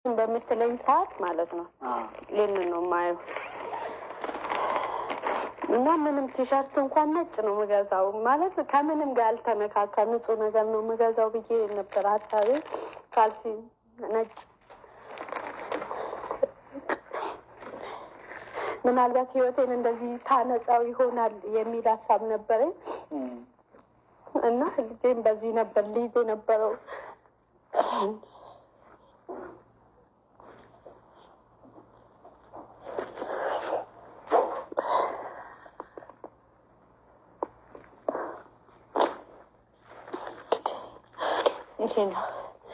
በምትለኝ ሰዓት ማለት ነው ይሄንን ነው ማየው እና ምንም ቲሸርት እንኳን ነጭ ነው መገዛው ማለት ከምንም ጋር አልተነካካ ንጹህ ነገር ነው መገዛው ብዬ ነበር አታሪ ካልሲ ነጭ ምናልባት ህይወቴን እንደዚህ ታነጻው ይሆናል የሚል ሀሳብ ነበረኝ እና ልጄን በዚህ ነበር ልይዝ የነበረው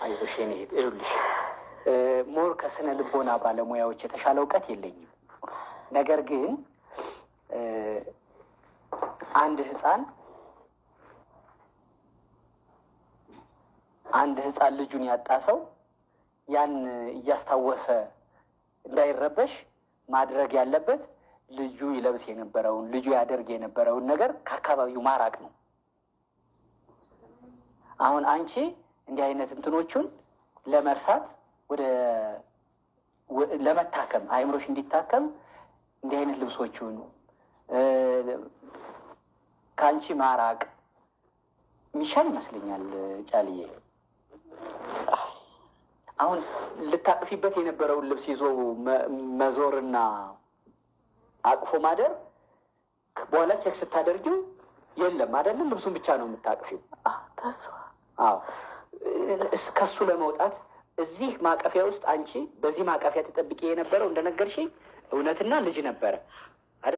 አይዞሽ የኔ እህት ይኸውልሽ ሞር ከስነ ልቦና ባለሙያዎች የተሻለ እውቀት የለኝም። ነገር ግን አንድ ህፃን ልጁን ያጣ ሰው ያን እያስታወሰ እንዳይረበሽ ማድረግ ያለበት ልጁ ይለብስ የነበረውን ልጁ ያደርግ የነበረውን ነገር ከአካባቢው ማራቅ ነው። አሁን አንቺ እንዲህ አይነት እንትኖቹን ለመርሳት ወደ ለመታከም አይምሮሽ እንዲታከም እንዲህ አይነት ልብሶቹን ከአንቺ ማራቅ የሚሻል ይመስለኛል። ጫልዬ አሁን ልታቅፊበት የነበረውን ልብስ ይዞ መዞርና አቅፎ ማደር በኋላ ቼክ ስታደርጊው የለም አይደለም ልብሱን ብቻ ነው የምታቅፊው። አዎ ከሱ ለመውጣት እዚህ ማቀፊያ ውስጥ አንቺ በዚህ ማቀፊያ ተጠብቄ የነበረው እንደነገርሽኝ እውነትና ልጅ ነበረ።